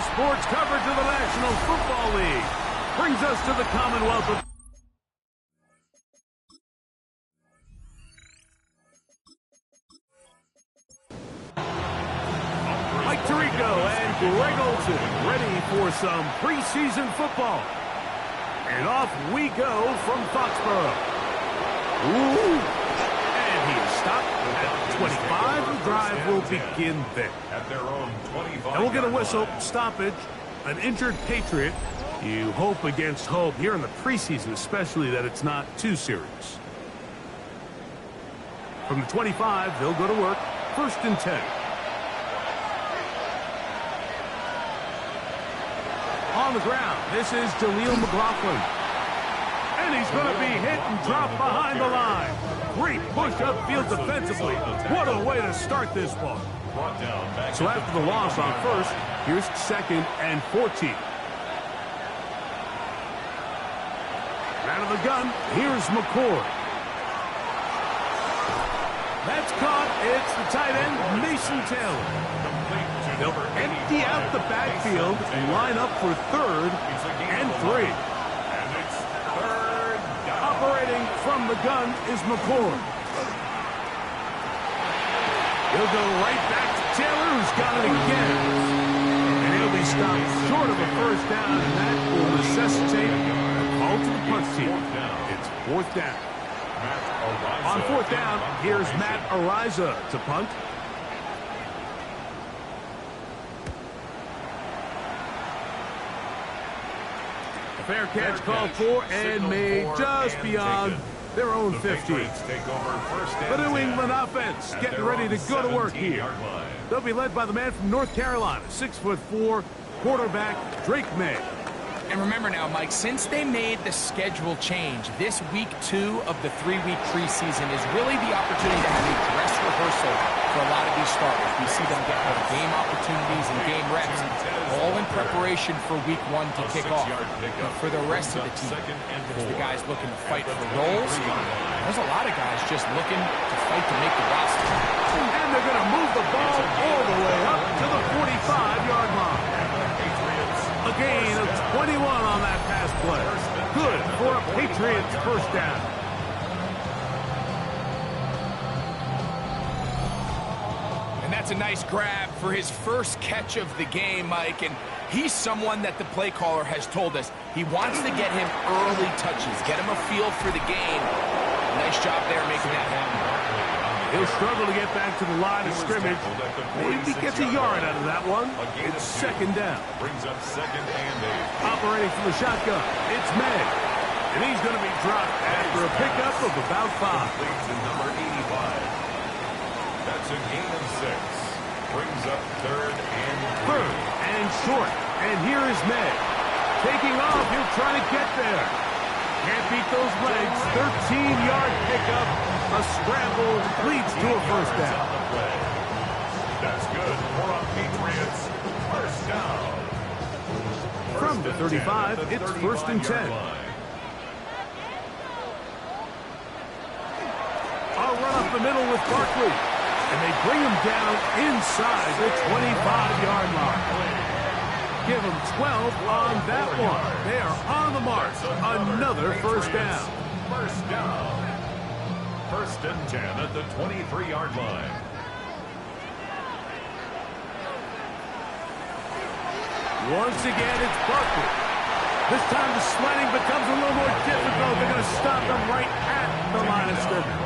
sports coverage of the National Football League brings us to the Commonwealth of... Mike Tirico and Greg Olsen ready for some preseason football. And off we go from Foxborough. Ooh. And he is stopped at 25. The drive will begin there. At their own 25. And we'll get a whistle, stoppage, an injured Patriot. You hope against hope here in the preseason, especially that it's not too serious. From the 25, they'll go to work. 1st and 10. On the ground, this is Jaleel McLaughlin. And he's going to be hit and dropped behind the line. Great push upfield defensively. What a way to start this one. So after the loss on 1st, here's 2nd and 14. Out of the gun, here's McCord. That's caught. It's the tight end, Mason Taylor. They'll empty out the backfield and line up for 3rd and 3. And it's 3rd down. Operating from the gun is McCord. He'll go right back to Taylor, who's got it again. And he'll be stopped short of a 1st down, and that will necessitate a call to the punt team. It's 4th down. On 4th down, here's Matt Ariza to punt. Fair catch called for and made just beyond their own 50. The New England offense getting ready to go to work here. They'll be led by the man from North Carolina, 6'4", quarterback Drake May. And remember now, Mike, since they made the schedule change, this week 2 of the 3-week preseason is really the opportunity to have a dress rehearsal for a lot of these starters. We see them get more game opportunities and game reps, all in preparation for week 1 to kick off. But for the rest of the team, there's the guys looking to fight for roles. There's a lot of guys just looking to fight to make the roster. And they're going to move the ball all the way up to the 45-yard line. A gain of 21 on that pass play. Good for a Patriots 1st down. And that's a nice grab for his first catch of the game, Mike. And he's someone that the play caller has told us he wants to get him early touches, get him a feel for the game. Nice job there making that happen. He'll struggle to get back to the line of scrimmage. Maybe gets a yard out of that one. It's 2nd down. Brings up 2nd and 8. Operating from the shotgun, it's May. And he's going to be dropped after a pickup of about 5. Leads to number 85. That's a gain of 6. Brings up 3rd and 3. 3rd and short. And here is May. Taking off, he'll try to get there. Can't beat those legs. 13-yard pickup. A scramble leads to a 1st down. That's good for a Patriots 1st down. From the 35, it's 1st and 10. A run up the middle with Barkley. And they bring him down inside the 25-yard line. Give them 12 on that one. They are on the mark. Another 1st down. 1st down. 1st and 10 at the 23-yard line. Once again, it's Barkley. This time the sliding becomes a little more difficult. They're going to stop them right at the line of scrimmage.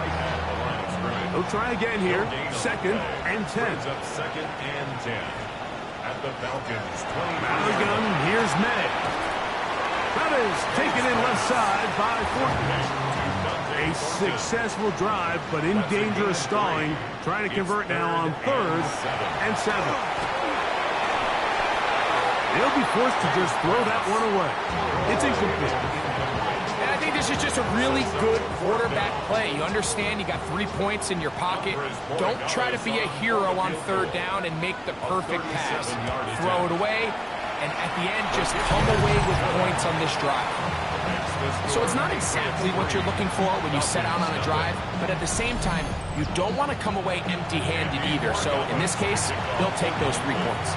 They'll try again here. 2nd and 10. Brings up 2nd and 10 at the Falcons 20. Out of the gun, here's May. That is taken in left side by Fortnite. A successful drive, but in danger of stalling. Trying to convert now on 3rd and 7. They'll be forced to just throw that one away. It's incomplete. And I think this is just a really good quarterback play. You understand you got 3 points in your pocket. Don't try to be a hero on 3rd down and make the perfect pass. Throw it away, and at the end, just come away with points on this drive. So it's not exactly what you're looking for when you set out on a drive, but at the same time, you don't want to come away empty-handed either. So in this case, they'll take those 3 points.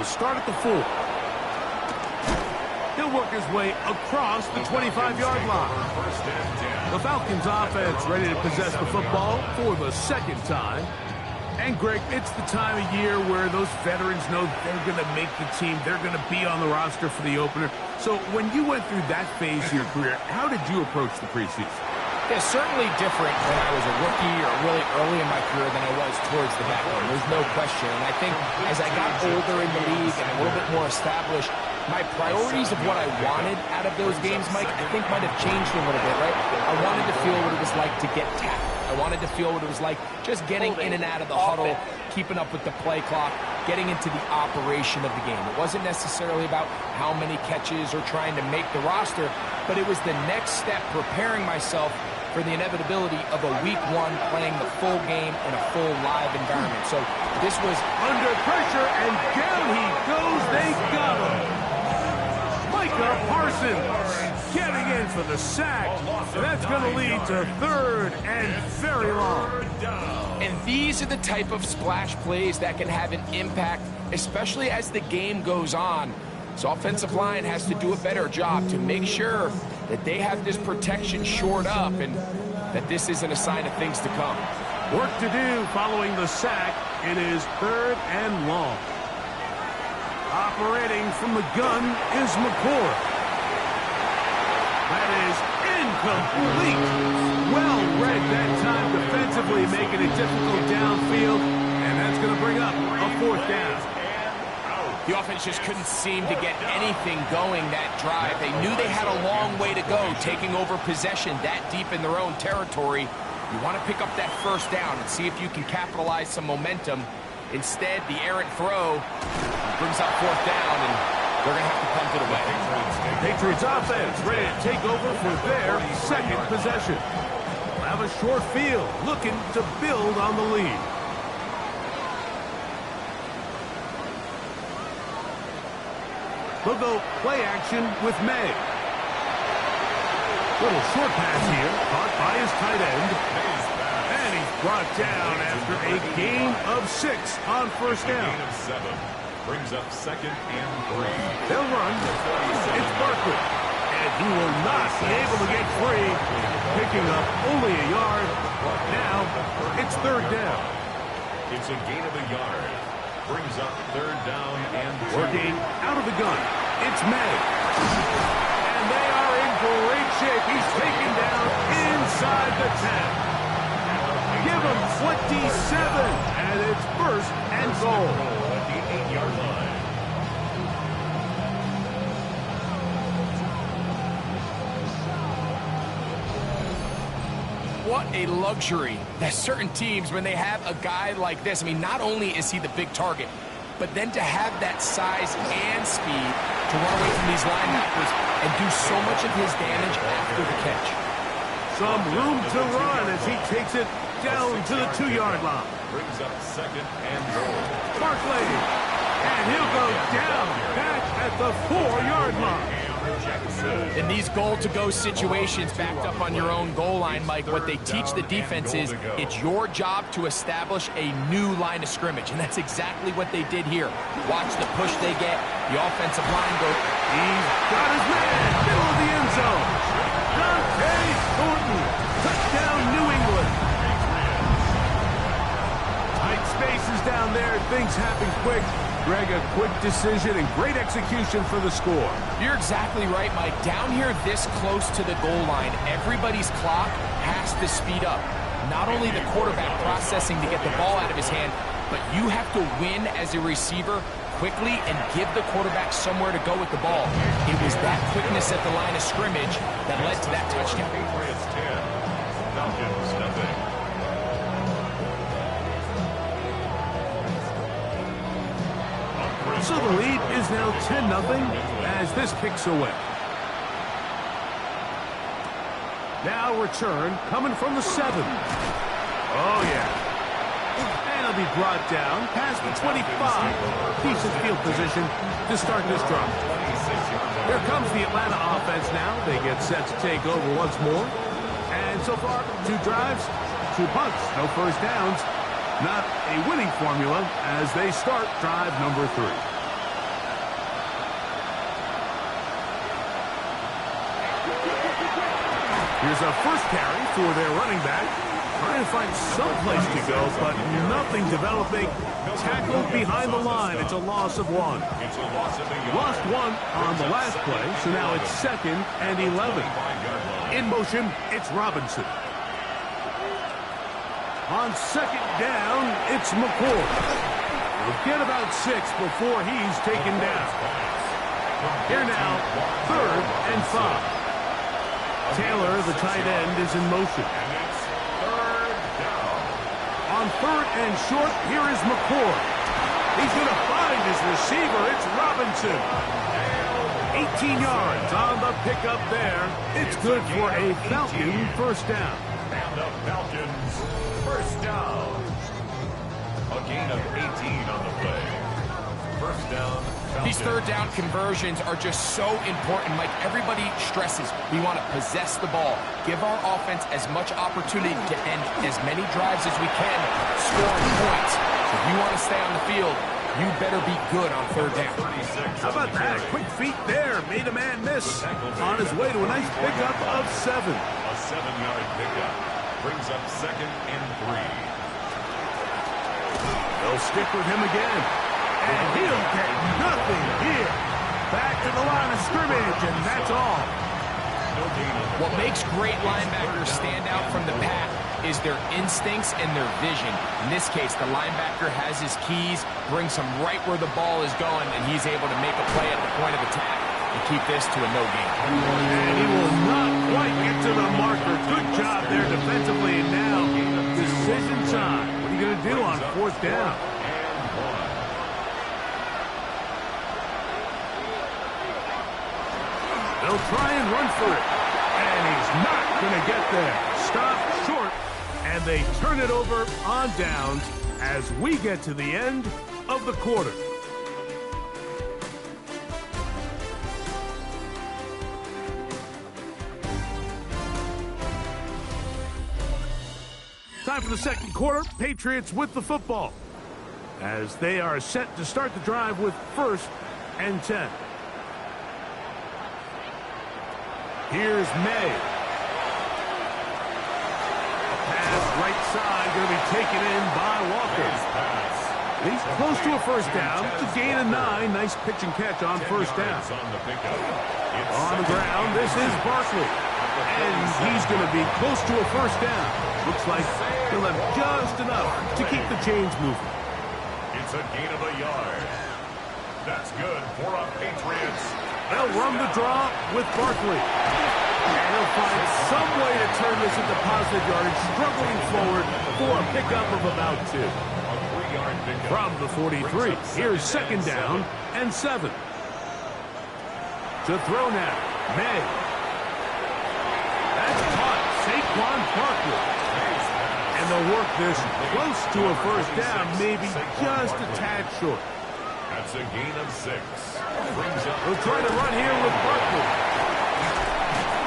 He'll start at the 4. He'll work his way across the 25-yard line. The Falcons offense ready to possess the football for the second time. And, Greg, it's the time of year where those veterans know they're going to make the team. They're going to be on the roster for the opener. So when you went through that phase of your career, how did you approach the preseason? It's certainly different when I was a rookie or really early in my career than I was towards the back end. There's no question. And I think as I got older in the league and a little bit more established, my priorities of what I wanted out of those games, Mike, I think might have changed a little bit, right? I wanted to feel what it was like to get tackled. I wanted to feel what it was like just getting in and out of the huddle, keeping up with the play clock, getting into the operation of the game. It wasn't necessarily about how many catches or trying to make the roster, but it was the next step, preparing myself for the inevitability of a week 1 playing the full game in a full live environment. So this was under pressure, and down he goes. They got him. Micah Parsons getting in for the sack. And that's going to lead to 3rd and very long. And these are the type of splash plays that can have an impact, especially as the game goes on. So offensive line has to do a better job to make sure that they have this protection shored up and that this isn't a sign of things to come. Work to do following the sack. It is 3rd and long. Operating from the gun is McCord. That is incomplete. Well read that time defensively, making it difficult downfield, and that's going to bring up a 4th down. The offense just couldn't seem to get anything going that drive. They knew they had a long way to go, taking over possession that deep in their own territory. You want to pick up that 1st down and see if you can capitalize some momentum. Instead, the errant throw brings up 4th down, and they're going to have to punt it away. Patriots offense ready to take over for their 2nd possession. They'll have a short field, looking to build on the lead. They'll go play action with May. Little short pass here, caught by his tight end. And he's brought down after a gain of 6 on 1st down. Gain of 7 brings up 2nd and 3. They'll run. It's Barkley. And he will not be able to get free, picking up only a yard. Now it's 3rd down. It's a gain of a yard. Brings up 3rd down and 2. Working out of the gun. It's May. And they are in great shape. He's taken down inside the 10. Give him 27. And it's 1st and goal. At the 8-yard line. What a luxury that certain teams, when they have a guy like this, I mean, not only is he the big target, but then to have that size and speed to run away from these linebackers and do so much of his damage after the catch. Some room to run as he takes it down to the 2-yard line. Brings up 2nd and goal. Barkley. And he'll go down back at the 4-yard line. In these goal-to-go situations backed up on your own goal line, Mike, what they teach the defense is it's your job to establish a new line of scrimmage, and that's exactly what they did here. Watch the push they get. The offensive line goes. He's got his man, middle of the end zone. Dante Thornton, touchdown New England. Tight spaces down there, things happen quick. Greg, a quick decision and great execution for the score. You're exactly right, Mike. Down here this close to the goal line, everybody's clock has to speed up. Not only the quarterback processing to get the ball out of his hand, but you have to win as a receiver quickly and give the quarterback somewhere to go with the ball. It was that quickness at the line of scrimmage that led to that touchdown. Patriots 10, Falcons nothing. So the lead is now 10-0 as this kicks away. Now return coming from the 7. Oh, yeah. And it'll be brought down past the 25. Decent field position to start this drive. Here comes the Atlanta offense now. They get set to take over once more. And so far, 2 drives, 2 punts, no 1st downs. Not a winning formula as they start drive number 3. Here's a first carry for their running back. Trying to find some place to go, but nothing developing. Tackled behind the line. It's a loss of 1. Lost 1 on the last play, so now it's 2nd and 11. In motion, it's Robinson. On 2nd down, it's McCoy. We'll get about 6 before he's taken down. Here now, 3rd and 5. Taylor, the tight end, is in motion. On 3rd and short, here is McCoy. He's going to find his receiver. It's Robinson. 18 yards on the pickup there. It's good for a Falcon first down. And the Falcons first down. A gain of 18 on the play. First down. Falcons. These third down conversions are just so important, Mike. Everybody stresses we want to possess the ball, give our offense as much opportunity to end as many drives as we can, scoring points. So if you want to stay on the field, you better be good on third down. How about that? Quick feet there. Made a man miss on his way to a nice pickup of 7. A 7-yard pickup brings up 2nd and 3. They'll stick with him again. And he'll get nothing here. Back to the line of scrimmage, and that's all. What makes great linebackers stand out from the pack is their instincts and their vision. In this case, the linebacker has his keys, brings him right where the ball is going, and he's able to make a play at the point of attack and keep this to a no gain. And he will not quite get to the marker. Good job there defensively, and now decision time. What are you going to do on 4th down? They'll try and run for it. And he's not going to get there. Stop short. And they turn it over on downs as we get to the end of the quarter. Time for the second quarter. Patriots with the football as they are set to start the drive with 1st and 10. Here's May. A pass right side going to be taken in by Walker. He's close to a first down to gain a 9. Nice pitch and catch on first down. On the ground, this is Barkley. And he's going to be close to a first down. Looks like he'll have just enough to keep the chains moving. It's a gain of a yard. That's good for a Patriots. They'll run the draw with Barkley. And he'll find some way to turn this into positive yardage, struggling forward for a pickup of about 2. A 3-yard pickup. From the 43, here's 2nd down and 7. To throw now, May. That's caught, Saquon Barkley. And they'll work this close to a first down, maybe just a tad short. That's a gain of 6. They'll try to run here with Barkley.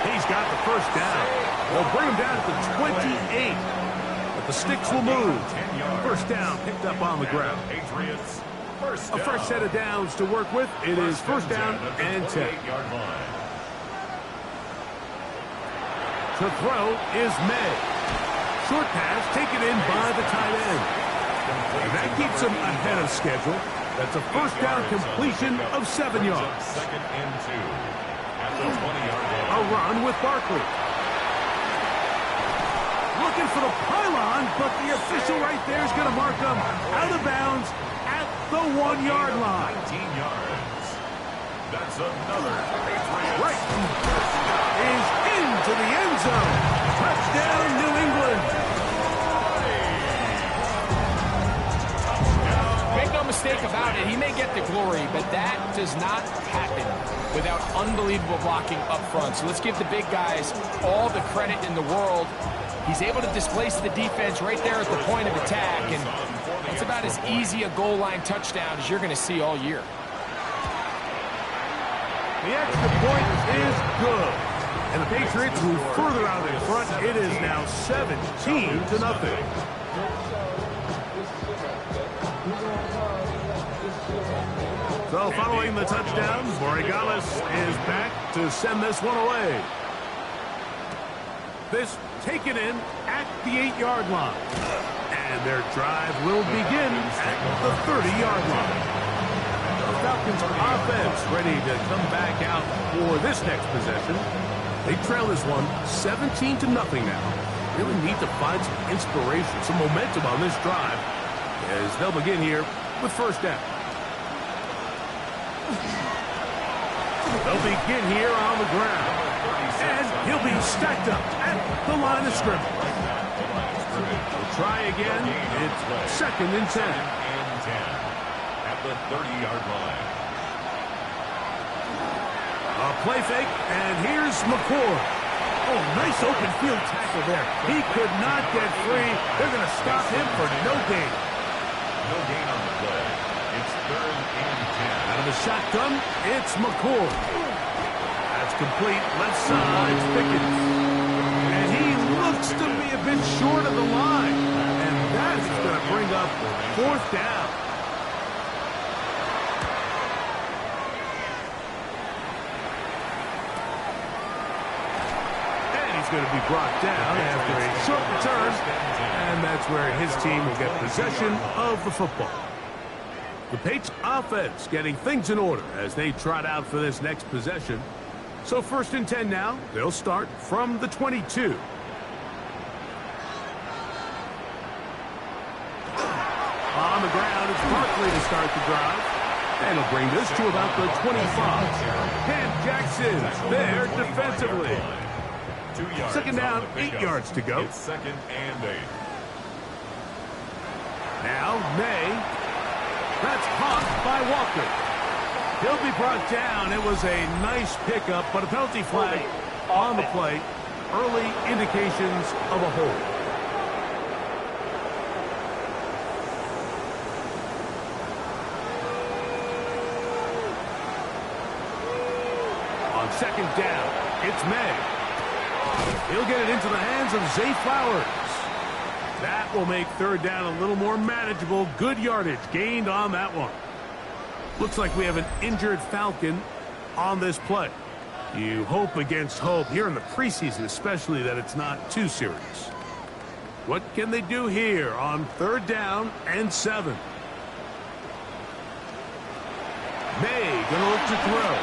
He's got the first down. They'll bring him down to the 28. But the sticks will move. First down picked up on the ground. A fresh set of downs to work with. It is first down and 10. To throw is May. Short pass taken in by the tight end. And that keeps him ahead of schedule. That's a first down completion of 7 yards. 2nd and 2. At the 20-yard line. A run with Barkley. Looking for the pylon, but the official right there is going to mark him out of bounds at the 1-yard line. 19 yards. That's another Patriots. Right. Is into the end zone. Touchdown, New England. Make no mistake about it, he may get the glory, but that does not happen without unbelievable blocking up front. So let's give the big guys all the credit in the world. He's able to displace the defense right there at the point of attack, and it's about as easy a goal line touchdown as you're going to see all year. The extra point is good. And the Patriots move further out in front. It is now 17-0. So following the touchdown, Borregales is back to send this one away. This taken in at the 8-yard line. And their drive will begin at the 30-yard line. The Falcons offense ready to come back out for this next possession. They trail this one 17-0 now. Really need to find some inspiration, some momentum on this drive as they'll begin here with first down. They'll begin here on the ground. And he'll be stacked up at the line of scrimmage. We'll try again. It's second and 10. At the 30-yard line. A play fake, and here's McCord. Oh, nice open field tackle there. He could not get free. They're going to stop him for no gain. No gain on the play. It's third and 10. Out of the shotgun, it's McCord. That's complete. Left side, Pickens. And he looks to be a bit short of the line. And that is going to bring up fourth down. Going to be brought down after a short return, and that's where his team will get possession of the football. The Patriots offense getting things in order as they trot out for this next possession. So first and 10 now. They'll start from the 22. On the ground, it's Barkley to start the drive. And he'll bring this to about the 25. And Jackson's there defensively. 2 yards. Second down, 8 yards to go. It's second and 8. Now, May. That's caught by Walker. He'll be brought down. It was a nice pickup, but a penalty flag on the play. Early indications of a hold. On second down, it's May. He'll get it into the hands of Zay Flowers. That will make third down a little more manageable. Good yardage gained on that one. Looks like we have an injured Falcon on this play. You hope against hope here in the preseason, especially that it's not too serious. What can they do here on third down and 7? May gonna look to throw.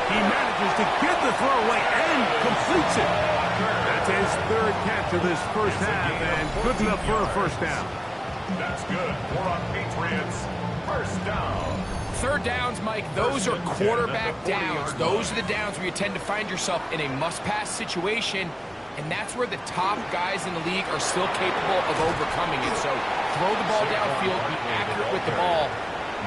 He manages to get the throw away and completes it. That's his third catch of this first half, and good enough for a first down. That's good for a Patriots first down. Third downs, Mike, those are quarterback downs. Those are the downs where you tend to find yourself in a must-pass situation, and that's where the top guys in the league are still capable of overcoming it. So throw the ball downfield, be accurate with the ball.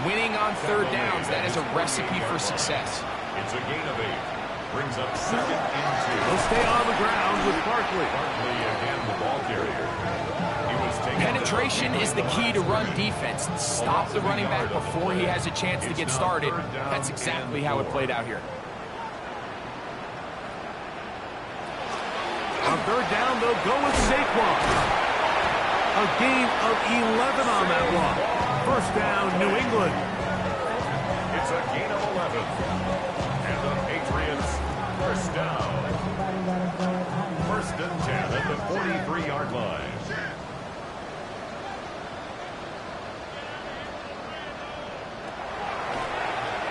Winning on third downs, that is a recipe for success. It's a gain of 8. Brings up second and 2. He'll stay on the ground with Barkley. Barkley again, the ball carrier. He was taking Penetration is the key to run defense. Stop the running back before he has a chance to get started. That's exactly how it played out here. On third down, they'll go with Saquon. A gain of 11 on that one. First down, New England. It's a gain of 11. And the Patriots first down. First and 10 at the 43-yard line.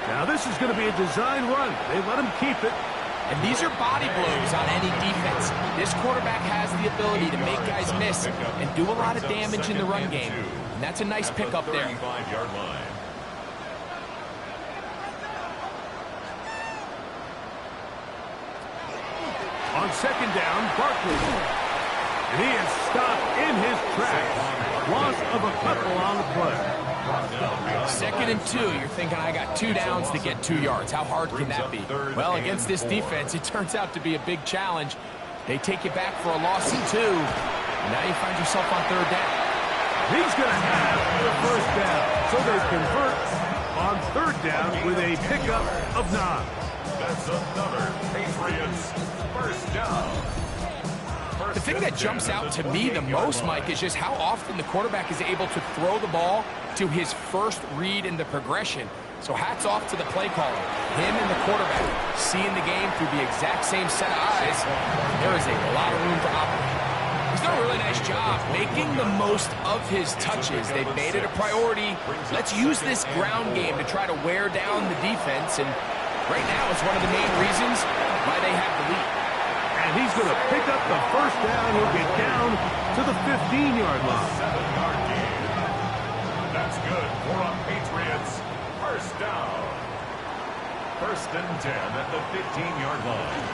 Now this is going to be a design run. They let him keep it. And these are body blows on any defense. This quarterback has the ability to make guys miss and do a lot of damage in the run game. And that's a nice pickup there. 35-yard line. On second down, Barkley. And he is stopped in his tracks. Loss of a couple on the play. Second and 2, you're thinking, I got 2 downs to get 2 yards. How hard can that be? Well, against this defense, it turns out to be a big challenge. They take you back for a loss of 2. And now you find yourself on third down. He's going to have the first down. So they convert on third down with a pickup of 9. That's another Patriots first down. The thing that jumps out to me the most, Mike, is just how often the quarterback is able to throw the ball to his first read in the progression. So hats off to the play caller. Him and the quarterback seeing the game through the exact same set of eyes. There is a lot of room to operate. He's done a really nice job making the most of his touches. They've made it a priority. Let's use this ground game to try to wear down the defense. And right now it's one of the main reasons why they have the lead. And he's going to pick up the first down. He'll get down to the 15-yard line. 7-yard gain. That's good for a Patriots first down. First and 10 at the 15-yard line.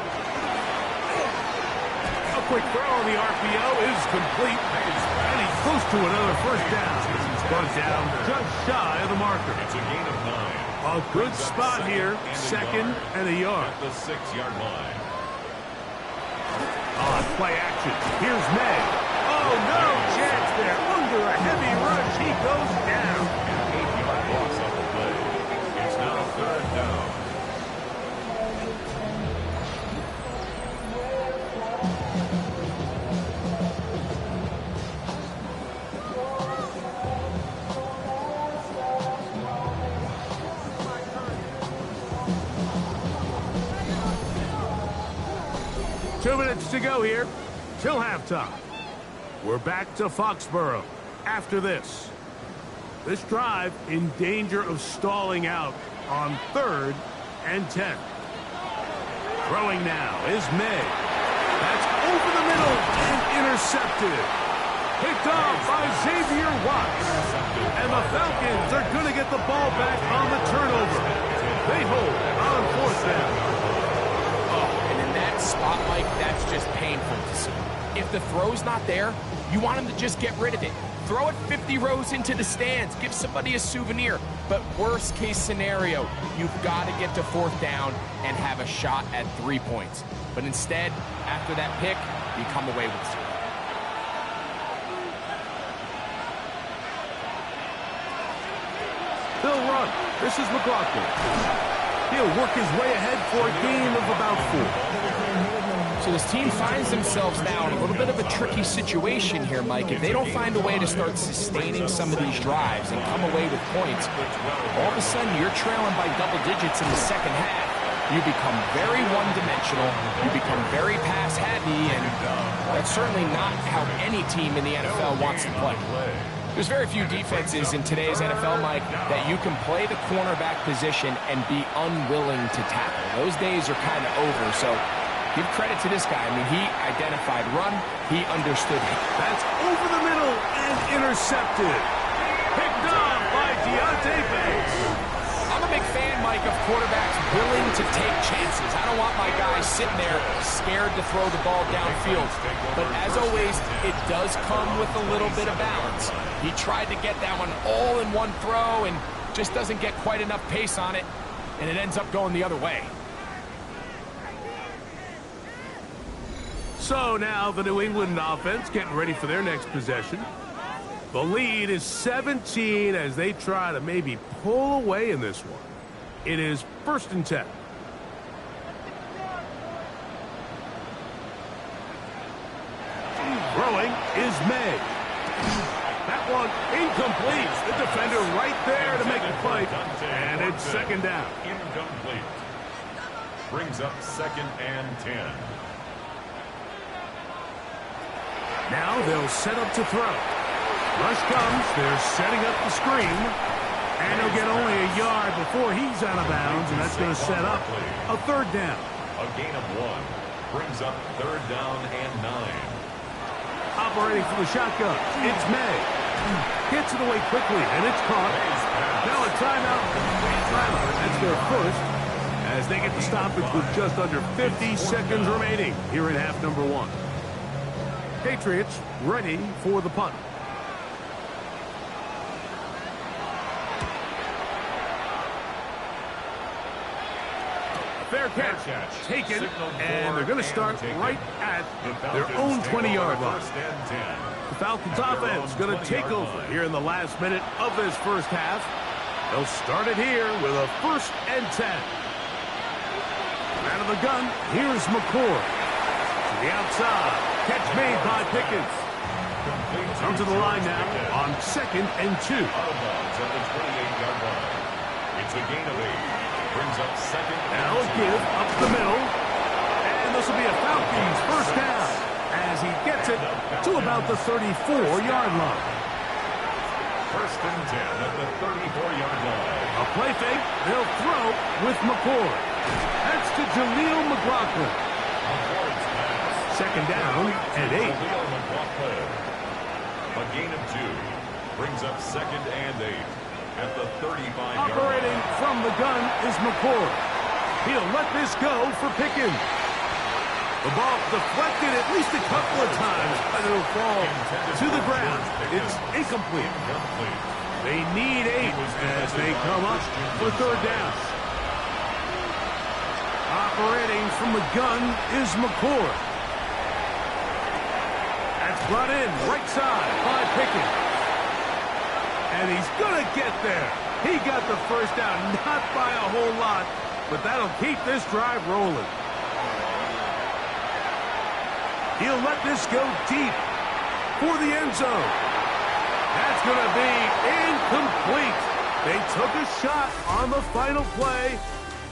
A quick throw on the RPO is complete. And he's close to another first down. Brought down just shy of the marker. It's a gain of 9. A good spot here. Second and a yard. At the 6-yard line. On play action. Here's May. Oh, no chance there. Under a heavy rush, he goes down. An 8-yard loss on the play. It's now third down. Two minutes to go here till halftime. We're back to Foxborough after this. This drive in danger of stalling out on 3rd and 10. Throwing now is May. That's over the middle and intercepted. Picked off by Xavier Watts. And the Falcons are going to get the ball back on the turnover. They hold on 4th down. Spot, Mike, that's just painful to see. If the throw's not there, you want him to just get rid of it. Throw it 50 rows into the stands. Give somebody a souvenir. But worst case scenario, you've got to get to 4th down and have a shot at 3 points. But instead, after that pick, you come away with 0. They'll run. This is McLaughlin. He'll work his way ahead for a gain of about 4. So this team finds themselves now in a little bit of a tricky situation here, Mike. If they don't find a way to start sustaining some of these drives and come away with points, all of a sudden you're trailing by double digits in the second half. You become very one-dimensional. You become very pass-heavy, and that's certainly not how any team in the NFL wants to play. There's very few defenses in today's NFL, Mike, that you can play the cornerback position and be unwilling to tackle. Those days are kind of over, so give credit to this guy. I mean, he identified run. He understood. That's over the middle and intercepted. Picked off by Deontay Banks. I'm a big fan, Mike, of quarterbacks willing to take chances. I don't want my guys sitting there scared to throw the ball downfield. But as always, it does come with a little bit of balance. He tried to get that one all in one throw and just doesn't get quite enough pace on it, and it ends up going the other way. So now the New England offense getting ready for their next possession. The lead is 17 as they try to maybe pull away in this one. It is 1st and 10. Throwing is May. That one incomplete. The defender right there to make the play. And it's 2nd down. Incomplete. Brings up 2nd and 10. Now they'll set up to throw. Rush comes. They're setting up the screen. And he'll get only a yard before he's out of bounds, and that's going to set up a 3rd down. A gain of 1. Brings up 3rd down and 9. Operating from the shotgun, it's May. Gets it away quickly, and it's caught. Now a timeout. That's their first, as they get the stoppage with just under 50 seconds remaining here in half number 1. Patriots ready for the punt. Fair catch taken, and they're going to start right at their own 20-yard line. The Falcons offense going to take over here in the last minute of this first half. They'll start it here with a 1st and 10. Out of the gun, here's McCord. To the outside, catch made by Pickens. Come to the line now on 2nd and 2. Out of bounds at the 28-yard line. It's It's a gain of 8. Brings up second. Now a give up the middle. And this will be a Falcons first down as he gets it to about the 34-yard line. First and 10 at the 34-yard line. A play fake. They'll throw with McCoy. That's to Jaleel McLaughlin. Second down and 8. A gain of 2. Brings up second and 8 at the 35-yard line. Operating from the gun is McCoy. He'll let this go for Pickens. The ball deflected at least a couple of times, but it'll fall to the ground. It's incomplete. They need 8 as they come up for third down. Operating from the gun is McCoy. That's brought in right side by Pickens. And he's going to get there. He got the first down, not by a whole lot, but that'll keep this drive rolling. He'll let this go deep for the end zone. That's going to be incomplete. They took a shot on the final play.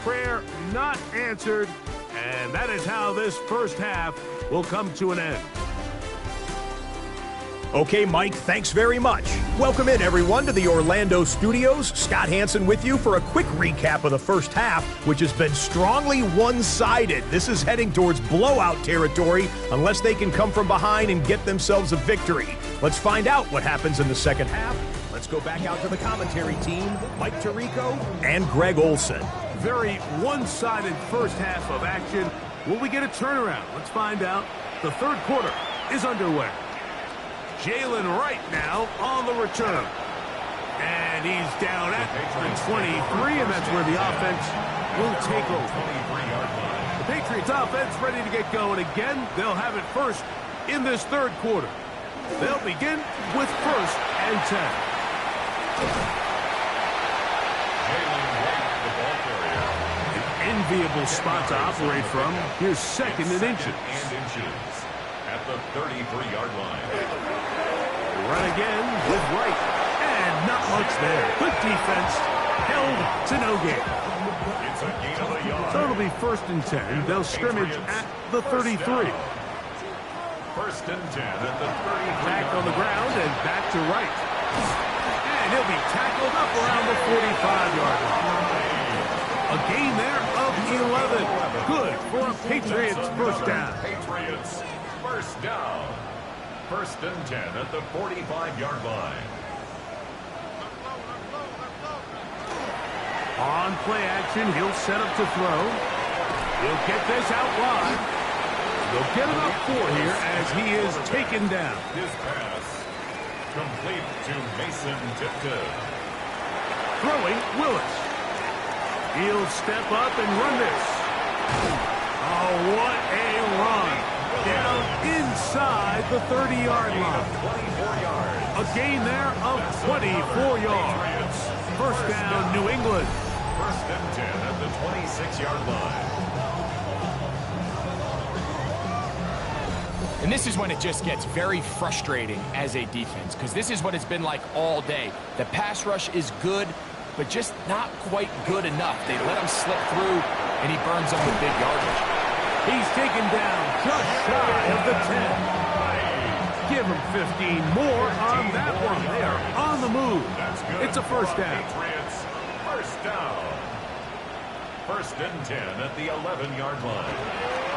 Prayer not answered. And that is how this first half will come to an end. Okay, Mike, thanks very much. Welcome in, everyone, to the Orlando studios. Scott Hansen with you for a quick recap of the first half, which has been strongly one-sided. This is heading towards blowout territory unless they can come from behind and get themselves a victory. Let's find out what happens in the second half. Let's go back out to the commentary team, Mike Tirico and Greg Olson. Very one-sided first half of action. Will we get a turnaround? Let's find out. The third quarter is underway. Jalen Wright now on the return. And he's down at the 23, and that's where the offense will take over. The Patriots offense ready to get going again. They'll have it first in this third quarter. They'll begin with first and 10. An enviable spot to operate from. Here's second and inches. At the 33-yard line. Run again with Wright. And not much there. Good defense. Held to no gain. It's a gain of a yard. So it'll be first and 10. They'll scrimmage at the 33. First and 10 at the 33. Back on the ground and back to Wright. And he'll be tackled up around the 45-yard line. A gain there of 11. Good for a Patriots first down. Patriots first down. First and 10 at the 45-yard line. On play action, he'll set up to throw. He'll get this out wide. They'll get about 4 here as he is taken down. His pass complete to Mason Tipton. Throwing Willis. He'll step up and run this. Oh, what a run. Down inside the 30-yard line. 24 yards. A gain there of 24 yards. First down, New England. First and 10 at the 26-yard line. And this is when it just gets very frustrating as a defense, because this is what it's been like all day. The pass rush is good, but just not quite good enough. They let him slip through, and he burns them with big yardage. He's taken down just shy of the 10. Give him 15 more on that one. They are on the move. That's good. It's a first down. Patriots first down. First and 10 at the 11-yard line.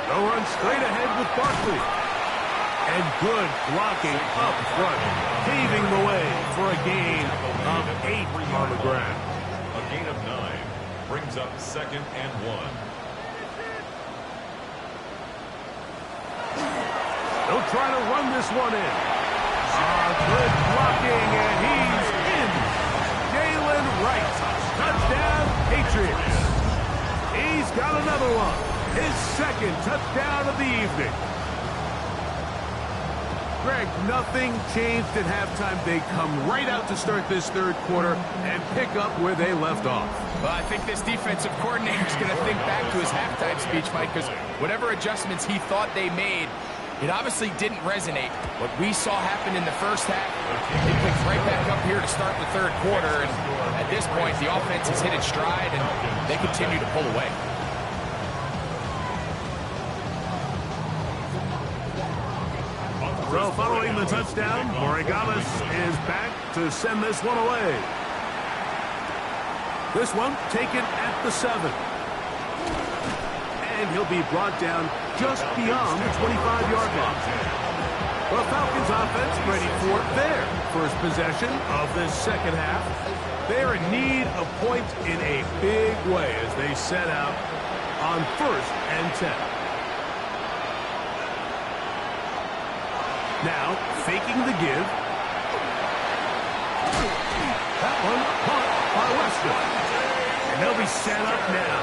They'll run straight ahead with Barkley. And good blocking up front, paving the way for a gain of 8 on the ground. A gain of 9 brings up second and 1. They'll try to run this one in. Good blocking, and he's in. Jalen Wright. Touchdown, Patriots. He's got another one. His second touchdown of the evening. Greg, nothing changed at halftime. They come right out to start this third quarter and pick up where they left off. Well, I think this defensive coordinator is going to think back to his halftime speech, Mike, because whatever adjustments he thought they made, It obviously didn't resonate. What we saw happen in the first half, it picked right back up here to start the third quarter. And at this point, the offense has hit its stride, and they continue to pull away. So following the touchdown, Morigales is back to send this one away. This one taken at the 7. And he'll be brought down just beyond the 25-yard line. The Falcons offense ready for their first possession of this second half. They're in need of points in a big way as they set out on 1st and 10. Now, faking the give. That one caught by Weston. And they'll be set up now.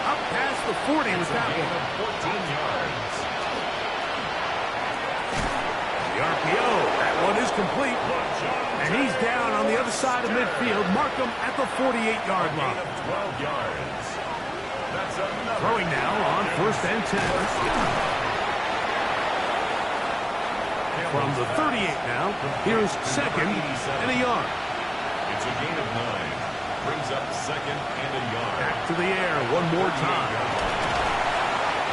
Up past the 40 with that one. 14 yards. The RPO. That one is complete. And he's down on the other side of midfield. Mark him at the 48-yard line. 12 yards. That's another. Throwing now on 1st and 10. From the 38 now, here's 2nd and a yard. It's a gain of 9. Brings up 2nd and a yard. Back to the air one more time.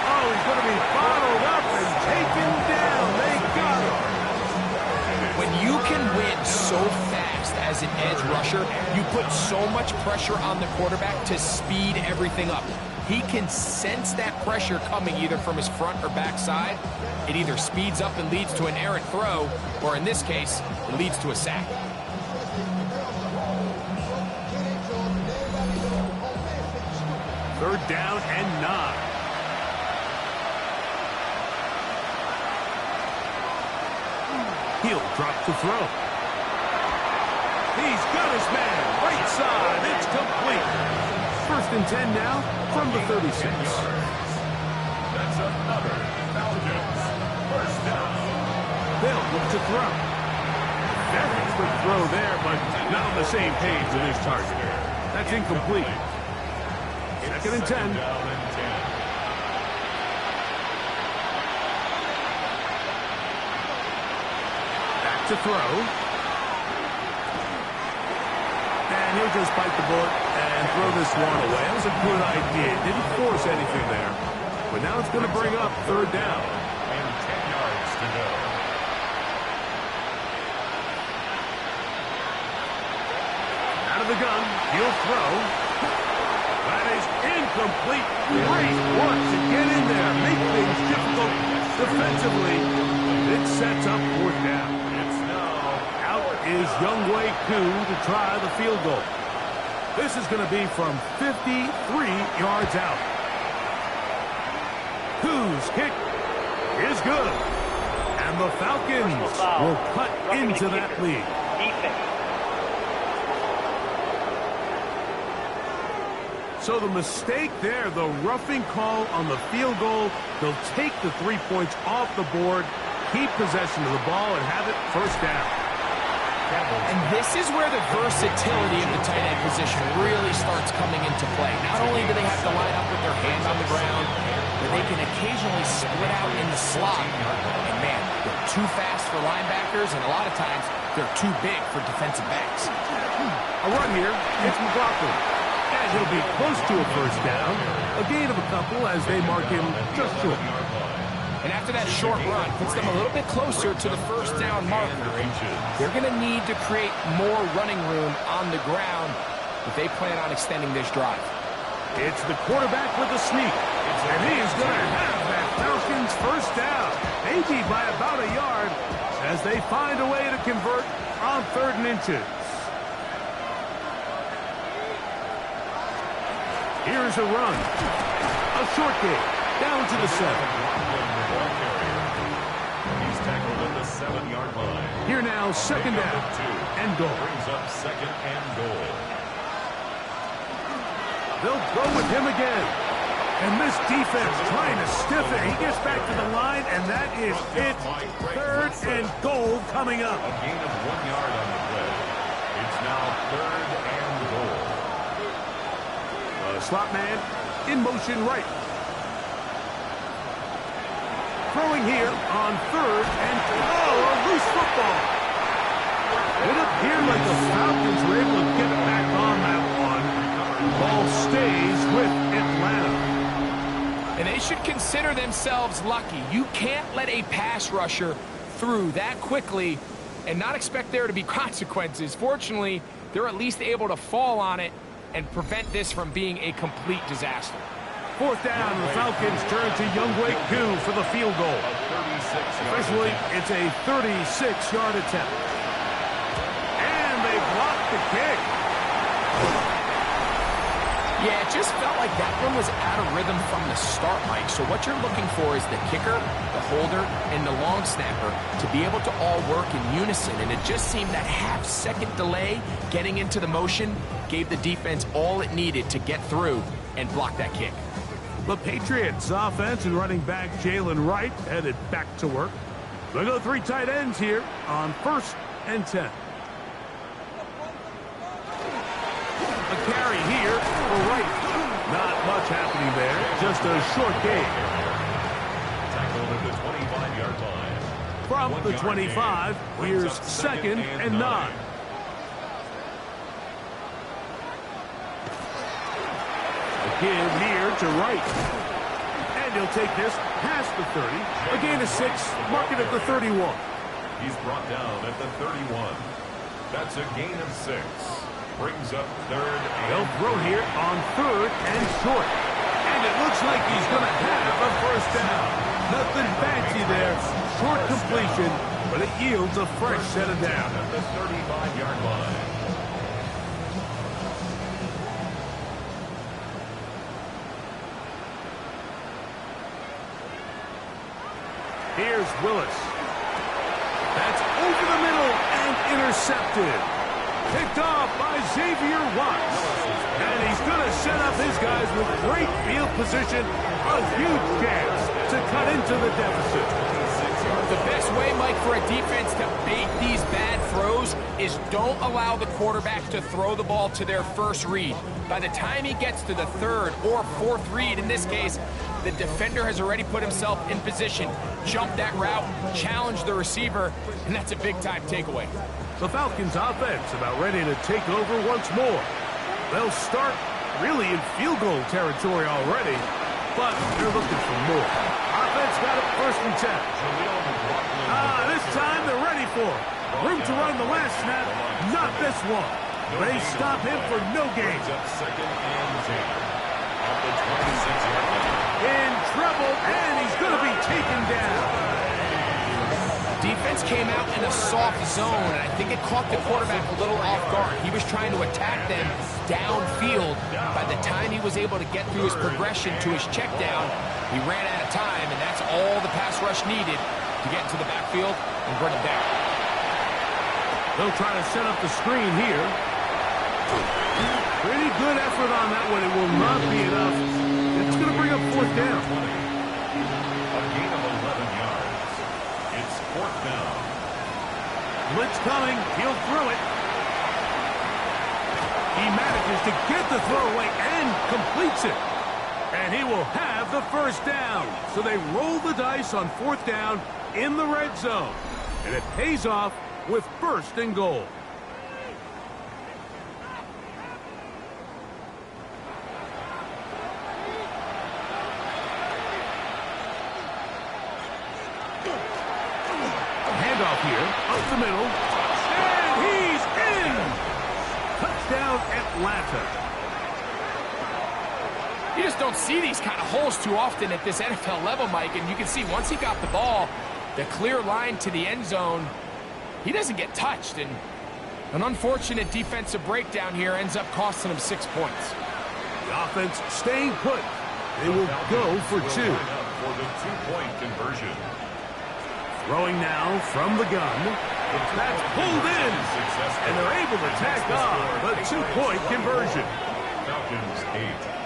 Oh, he's going to be bottled up and taken down. They got him. When you can win so fast as an edge rusher, you put so much pressure on the quarterback to speed everything up. He can sense that pressure coming either from his front or back side. It either speeds up and leads to an errant throw, or in this case, it leads to a sack. Third down and 9. He'll drop to throw. He's got his man. Right side. It's complete. 1st and 10 now from the 36. That's another Falcons first down. They'll look to throw. Very quick throw there, but not on the same page with his target. That's incomplete. 2nd and 10. Down and 10. Back to throw. And he'll just bite the bullet and throw this one away. That was a good idea. Didn't force anything there. But now it's going to bring up 3rd down. And 10 yards to go. Out of the gun. He'll throw. That is incomplete. Great work to get in there. Make things difficult defensively. It sets up 4th down. It's now Out is Younghoe Koo to try the field goal. This is going to be from 53 yards out. Koo's kick is good. And the Falcons will cut into that lead. So the mistake there, the roughing call on the field goal, they'll take the 3 points off the board, keep possession of the ball, and have it 1st down. And this is where the versatility of the tight end position really starts coming into play. Not only do they have to line up with their hand on the ground, but they can occasionally split out in the slot. And man, they're too fast for linebackers, and a lot of times they're too big for defensive backs. A run here, it's McLaughlin. And he'll be close to a 1st down. A gain of a couple as they mark him just short. And after that short run, puts them a little bit closer to the 1st down marker. They're going to need to create more running room on the ground if they plan on extending this drive. It's the quarterback with the sneak. And he is going to have that Falcons 1st down. Maybe by about a yard as they find a way to convert on 3rd and inches. Here's a run. A short game. Down to the 7. He's tackled at the 7-yard line. Here now, 2nd down and goal. Brings up 2nd and goal. They'll go with him again. And this defense trying to stiff it. He gets back to the line, and that is it. 3rd and goal coming up. A gain of 1 yard on the play. It's now 3rd and goal. Slot man in motion right. Throwing here on third and a loose football. It appeared like the Falcons were able to get back on that one. Ball stays with Atlanta. And they should consider themselves lucky. You can't let a pass rusher through that quickly and not expect there to be consequences. Fortunately, they're at least able to fall on it and prevent this from being a complete disaster. Fourth down, the Falcons turn to Younghoe Koo for the field goal. Officially, it's a 36-yard attempt. And they blocked the kick. Yeah, it just felt like that one was out of rhythm from the start, Mike. So what you're looking for is the kicker, the holder, and the long snapper to be able to all work in unison. And it just seemed that half-second delay getting into the motion gave the defense all it needed to get through and block that kick. The Patriots offense and running back Jalen Wright headed back to work. They go 3 tight ends here on 1st and 10. A carry here for Wright. Not much happening there. Just a short gain. Tackled at the 25-yard line. From the 25, here's 2nd and 9. Give here to Wright. And he'll take this past the 30. A gain of 6, mark it at the 31. He's brought down at the 31. That's a gain of 6. Brings up 3rd. They'll throw here on 3rd and short. And it looks like he's going to have a first down. Nothing fancy there. Short completion, but it yields a fresh set of downs. At the 35-yard line. Here's Willis. That's over the middle and intercepted. Picked off by Xavier Watts. And he's going to set up his guys with great field position. A huge chance to cut into the deficit. The best way, Mike, for a defense to bait these bad throws is don't allow the quarterback to throw the ball to their first read. By the time he gets to the 3rd or 4th read, in this case, the defender has already put himself in position, jumped that route, challenged the receiver, and that's a big-time takeaway. The Falcons offense about ready to take over once more. They'll start really in field goal territory already, but they're looking for more. Offense got it 1st and 10. This time they're ready for it. Room to run the last snap, not this one. They stop him for no gain. Up 2nd and 10. At the 26-yard line. In trouble, and he's going to be taken down. Defense came out in a soft zone, and I think it caught the quarterback a little off guard. He was trying to attack them downfield. By the time he was able to get through his progression to his check down, he ran out of time, and that's all the pass rush needed to get into the backfield and bring him down. They'll try to set up the screen here. Pretty good effort on that one. It will not be enough. It's going to bring up 4th down. A gain of 11 yards. It's 4th down. Blitz coming. He'll throw it. He manages to get the throw away and completes it. And he will have the first down. So they roll the dice on 4th down in the red zone. And it pays off with 1st and goal. Handoff here, up the middle, and he's in! Touchdown, Atlanta. You just don't see these kind of holes too often at this NFL level, Mike, and you can see once he got the ball, the clear line to the end zone, he doesn't get touched, and an unfortunate defensive breakdown here ends up costing him 6 points. The offense staying put. They will go for 2. For the 2-point conversion. Throwing now from the gun. That's pulled in. And they're able to tack on the 2-point conversion. Falcons 8.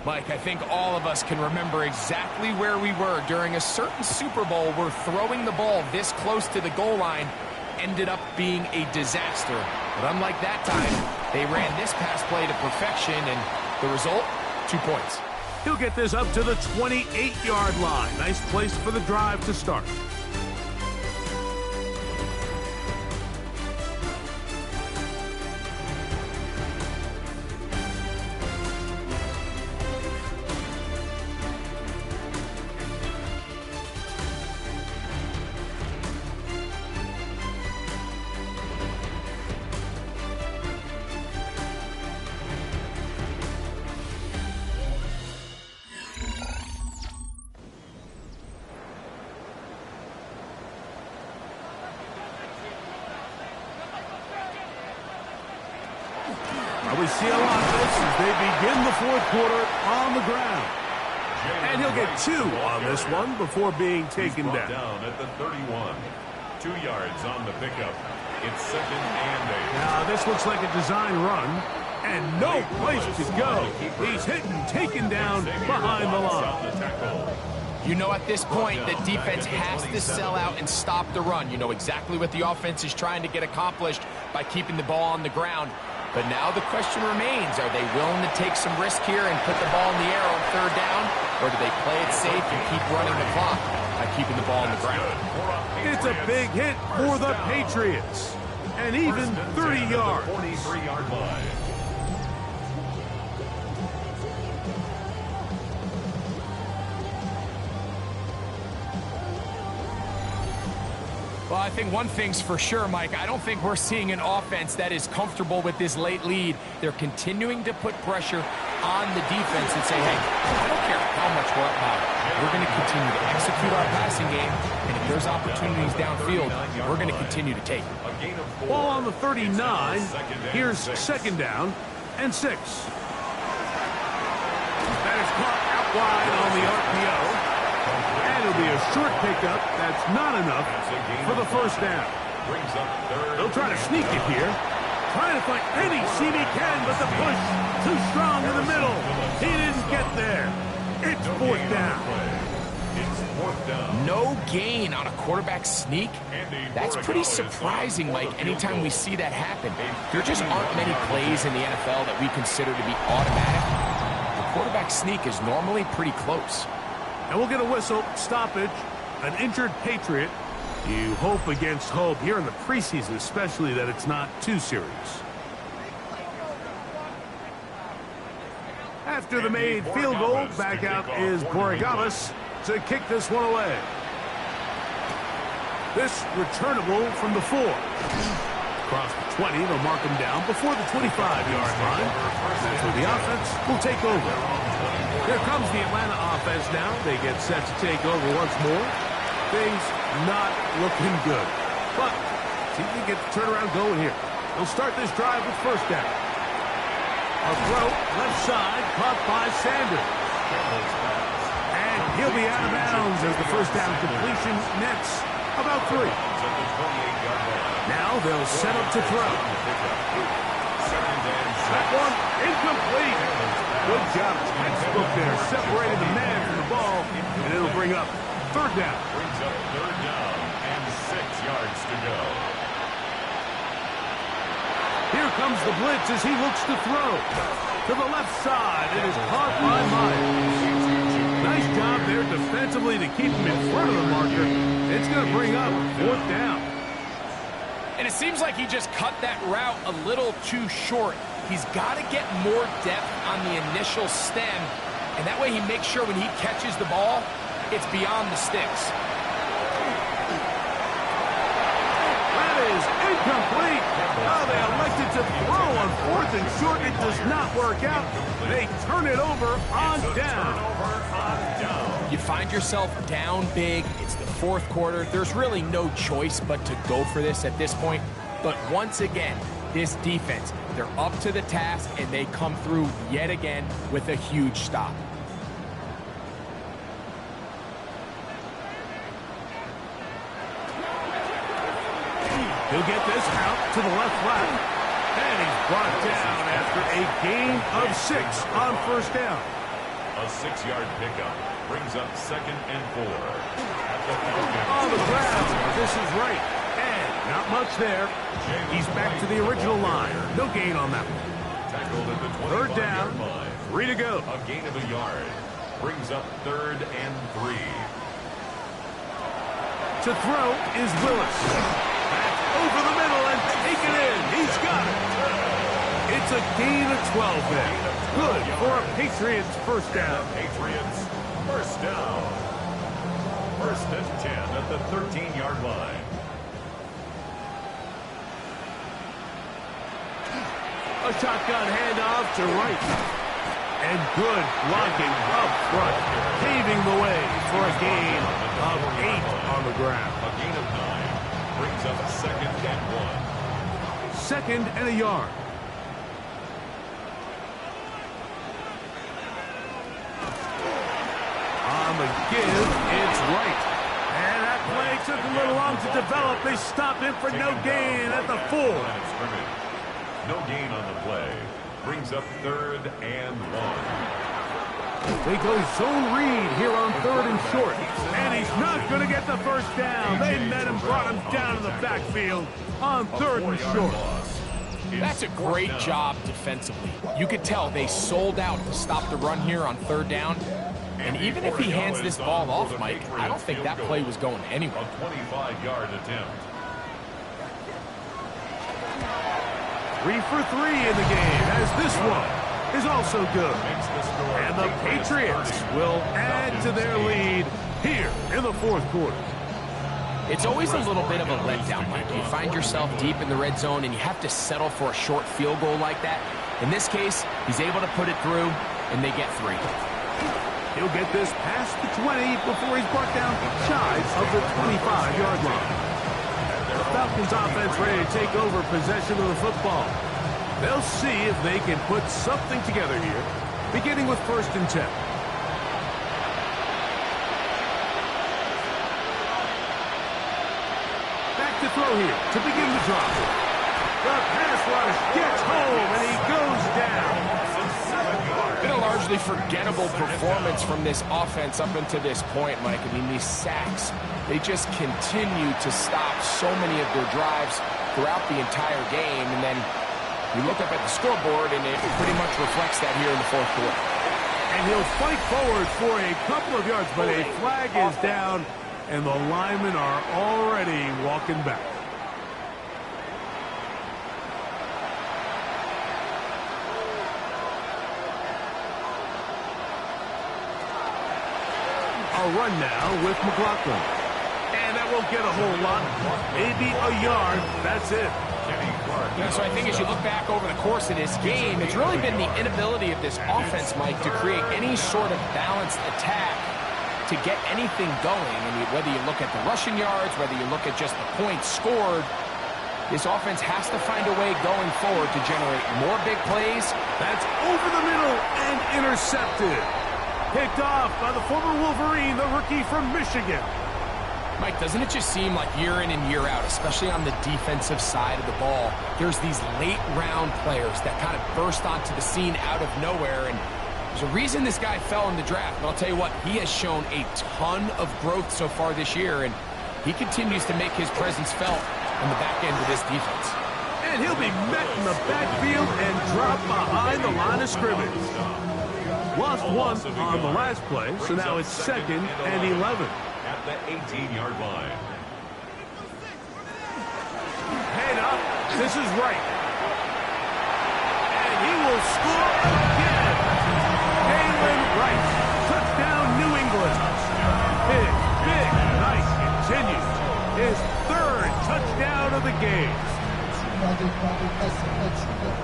Mike, I think all of us can remember exactly where we were during a certain Super Bowl where throwing the ball this close to the goal line ended up being a disaster. But unlike that time, they ran this pass play to perfection, and the result, 2 points. He'll get this up to the 28-yard line. Nice place for the drive to start. We see a lot of this as they begin the fourth quarter on the ground. And he'll get 2 on this one before being taken down. At the 31. 2 yards on the pickup. It's 2nd and 8. Now this looks like a design run. And no place to go. He's hit and taken down behind the line. You know, at this point, the defense has to sell out and stop the run. You know exactly what the offense is trying to get accomplished by keeping the ball on the ground. But now the question remains, are they willing to take some risk here and put the ball in the air on 3rd down? Or do they play it safe and keep running the clock by keeping the ball on the ground? It's a big hit for the Patriots. And even 30 yards. 43-yard line. Well, I think one thing's for sure, Mike. I don't think we're seeing an offense that is comfortable with this late lead. They're continuing to put pressure on the defense and say, hey, I don't care how much we're up by. We're going to continue to execute our passing game, and if there's opportunities downfield, we're going to continue to take it. Ball on the 39. Here's 2nd down and 6. That is caught out wide on the RPO. And it'll be a short pickup. That's not enough for the 1st down. They'll try to sneak it here. Trying to find any seam he can, but the push too strong in the middle. He didn't get there. It's 4th down. No gain on a quarterback sneak? That's pretty surprising, Mike, anytime we see that happen. There just aren't many plays in the NFL that we consider to be automatic. The quarterback sneak is normally pretty close. And we'll get a whistle, stoppage, an injured Patriot. You hope against hope here in the preseason, especially that it's not too serious. After the made field goal, back out is Borregales to kick this one away. This returnable from the 4. Across the 20, they'll mark him down before the 25-yard line. That's where the offense will take over. Here comes the Atlanta offense now. They get set to take over once more. Things not looking good. But see if they get the turnaround going here. They'll start this drive with 1st down. A throw, left side, caught by Sanders. And he'll be out of bounds as the 1st down completion nets about 3. Now they'll set up to throw. That one incomplete. Good job, textbook there, separating the man from the ball, and it'll bring up 3rd down. Brings up 3rd down and 6 yards to go. Here comes the blitz as he looks to throw. To the left side, it is caught by Myers. Nice job there defensively to keep him in front of the marker. It's going to bring up 4th down. And it seems like he just cut that route a little too short. He's got to get more depth on the initial stem, and that way he makes sure when he catches the ball, it's beyond the sticks. That is incomplete. Oh, they elected to throw on 4th and short. It does not work out. They turn it over on down. You find yourself down big. It's the 4th quarter. There's really no choice but to go for this at this point. But once again, this defense, they're up to the task, and they come through yet again with a huge stop. He'll get this out to the left flat. And he's brought down after a gain of 6 on 1st down. A 6-yard pickup brings up 2nd and 4. At the Falcons. On the ground. This is right. And not much there. He's back to the original line. No gain on that one. Tackled at the 3rd down. 25-yard line. 3 to go. A gain of a yard. Brings up 3rd and 3. To throw is Willis. Back over the middle and take it in. He's got it. It's a gain of 12 then. Good for a Patriots first down. Patriots first down. 1st and 10 at the 13-yard line. A shotgun handoff to right. And good blocking up front, paving the way for a gain of 8 on the ground. A gain of 9 brings up 2nd and 1. 2nd and a yard. On the give, it's right. And that play took a little long to develop. They stopped him for no gain at the 4. No gain on the play. Brings up 3rd and 1. They go zone read here on 3rd and short. And he's not going to get the first down. They met him, brought him down in the backfield on 3rd and short. That's a great job defensively. You could tell they sold out to stop the run here on 3rd down. And even if he hands this ball off, Mike, I don't think that play was going anywhere. A 25-yard attempt. 3 for 3 in the game, as this one is also good. And the Patriots will add to their lead here in the 4th quarter. It's always a little bit of a letdown, Mike. You find yourself deep in the red zone, and you have to settle for a short field goal like that. In this case, he's able to put it through, and they get 3. He'll get this past the 20 before he's brought down shy of the 25-yard line. The Falcons offense ready to take over possession of the football. They'll see if they can put something together here, beginning with 1st and 10. Back to throw here to begin the drive. The pass rush gets home, and he goes down. Been a largely forgettable performance from this offense up until this point, Mike. I mean, these sacks, they just continue to stop so many of their drives throughout the entire game. And then you look up at the scoreboard, and it pretty much reflects that here in the 4th quarter. And he'll fight forward for a couple of yards, but a flag is down, and the linemen are already walking back. A run now with McLaughlin. And that won't get a whole lot. Maybe a yard. That's it. Yeah, so I think as you look back over the course of this game, it's really been the inability of this offense, Mike, to create any sort of balanced attack to get anything going. I mean, whether you look at the rushing yards, whether you look at just the points scored, this offense has to find a way going forward to generate more big plays. That's over the middle and intercepted. Picked off by the former Wolverine, the rookie from Michigan. Mike, doesn't it just seem like year in and year out, especially on the defensive side of the ball, there's these late-round players that kind of burst onto the scene out of nowhere, and there's a reason this guy fell in the draft. But I'll tell you what, he has shown a ton of growth so far this year, and he continues to make his presence felt on the back end of this defense. And he'll be met in the backfield and dropped behind the line of scrimmage. Lost one on the last play, so now it's 2nd and 11. At the 18-yard line. Head up. This is right. And he will score again. Galen Wright. Touchdown, New England. Big night continues. His 3rd touchdown of the game.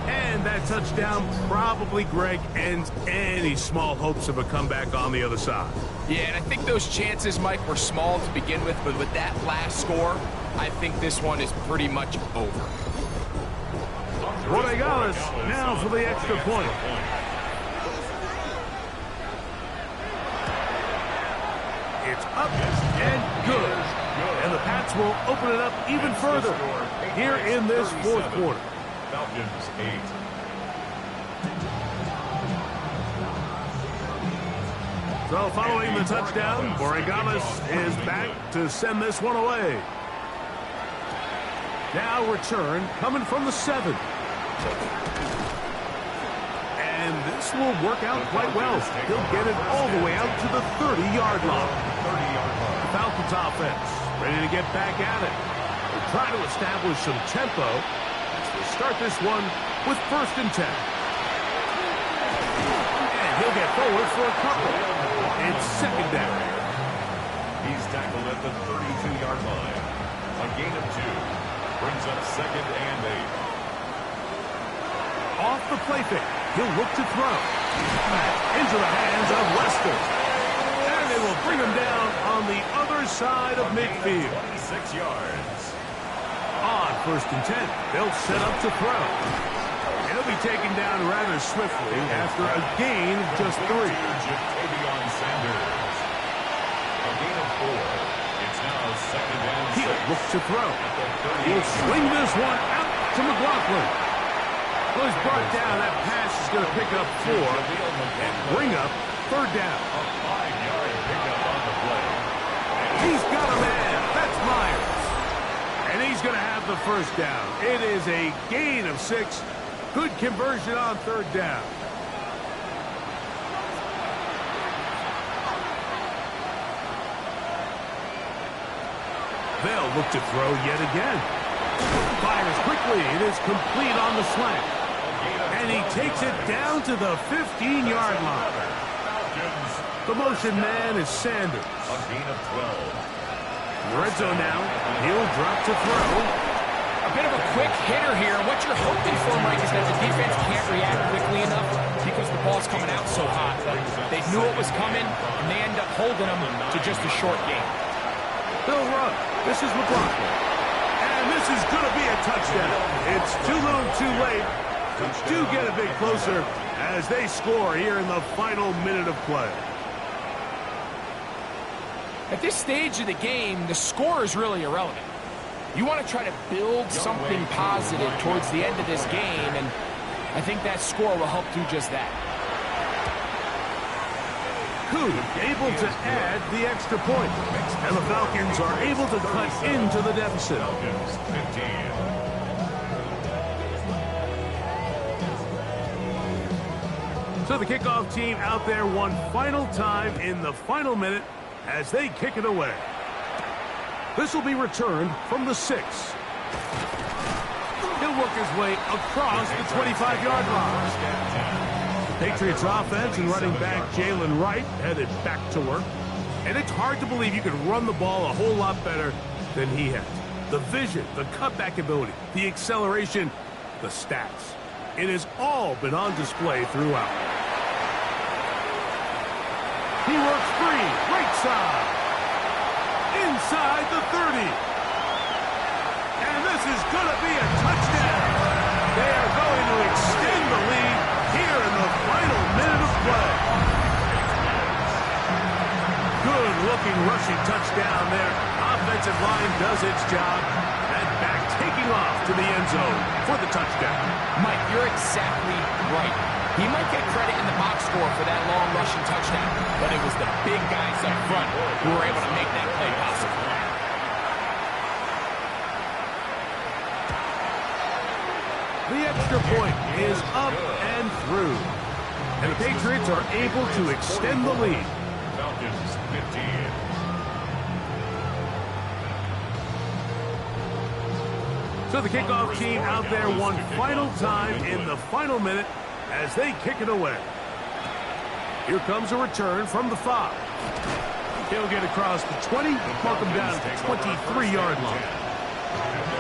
And that touchdown probably, Greg, ends any small hopes of a comeback on the other side. Yeah, and I think those chances, Mike, were small to begin with, but with that last score, I think this one is pretty much over. Rodriguez now for the extra point. It's up and good. And the Pats will open it up even further here in this 4th quarter. Falcons 8. So following the touchdown, Borregales is back to send this one away. Now return coming from the 7. And this will work out quite well. He'll get it all the way out to the 30-yard line. The Falcons offense ready to get back at it. They'll try to establish some tempo as they start this one with 1st and 10. And he'll get forward for a couple. It's 2nd down. He's tackled at the 32-yard line. A gain of 2. Brings up 2nd and 8. Off the play fake. He'll look to throw. Into the hands of Lester. And they will bring him down on the other side of midfield. 26 yards. On 1st and 10, they'll set up to throw. He'll be taken down rather swiftly after a gain of just 3. Sanders. A gain of 4. It's now 2nd and 6. He'll look to throw. He'll swing this one out to McLaughlin. Well, he's brought down. That pass is going to pick up 4 and bring up 3rd down. A 5-yard pickup on the play. He's got a man. That's Myers. And he's going to have the 1st down. It is a gain of 6. Good conversion on 3rd down. They'll look to throw yet again. Fires quickly. It is complete on the slant. And he takes it down to the 15-yard line. The motion man is Sanders. A gain of 12. In the red zone now. He'll drop to throw. A bit of a quick hitter here. What you're hoping for, Mike, is that the defense can't react quickly enough because the ball's coming out so hot. But they knew it was coming, and they end up holding them to just a short game. They'll run. This is McLaughlin. And this is going to be a touchdown. It's too little too late. Do get a bit closer as they score here in the final minute of play. At this stage of the game, the score is really irrelevant. You want to try to build something positive towards the end of this game, and I think that score will help do just that. Coup able to add the extra point. And the Falcons are able to cut into the deficit. Falcons 15. So the kickoff team out there one final time in the final minute as they kick it away. This will be returned from the 6. He'll work his way across the 25-yard line. Patriots offense and running back Jalen Wright headed back to work. And it's hard to believe you can run the ball a whole lot better than he has. The vision, the cutback ability, the acceleration, the stats. It has all been on display throughout. He works free, right side. Inside the 30. And this is going to be a touchdown. They are going to extend the lead here in the final minute of play. Good-looking rushing touchdown there. Offensive line does its job. And back taking off to the end zone for the touchdown. Mike, you're exactly right. He might get credit in the box score for that long rushing touchdown, but it was the big guys up front who were able to make that play possible. The extra point is up and through. And the Patriots are able to extend the lead. Falcons 15. So the kickoff team out there one final time in the final minute as they kick it away. Here comes a return from the 5. He'll get across the 20, mark him down at the 23-yard line.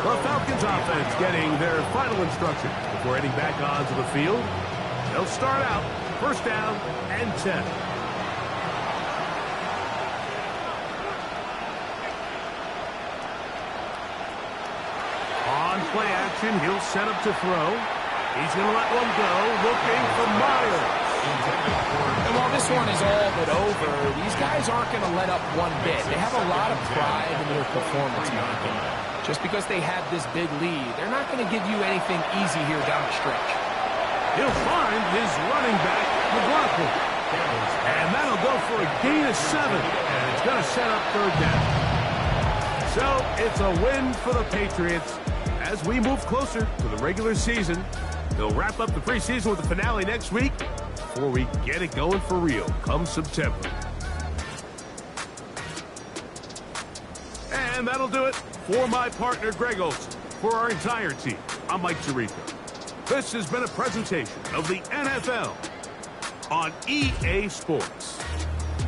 The Falcons offense getting their final instructions before heading back onto the field. They'll start out 1st down and 10. On play action, he'll set up to throw. He's going to let one go, looking for Myers. And while this one is all but over, these guys aren't going to let up one bit. They have a lot of pride in their performance, in my opinion. Just because they have this big lead, they're not going to give you anything easy here down the stretch. He'll find his running back, McLaughlin. And And that'll go for a gain of 7. And it's going to set up third down. So it's a win for the Patriots as we move closer to the regular season. They'll wrap up the preseason with the finale next week before we get it going for real come September. And that'll do it for my partner, Greg Olson. For our entire team, I'm Mike Tirico. This has been a presentation of the NFL on EA Sports.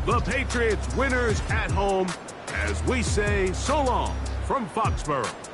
The Patriots winners at home as we say so long from Foxborough.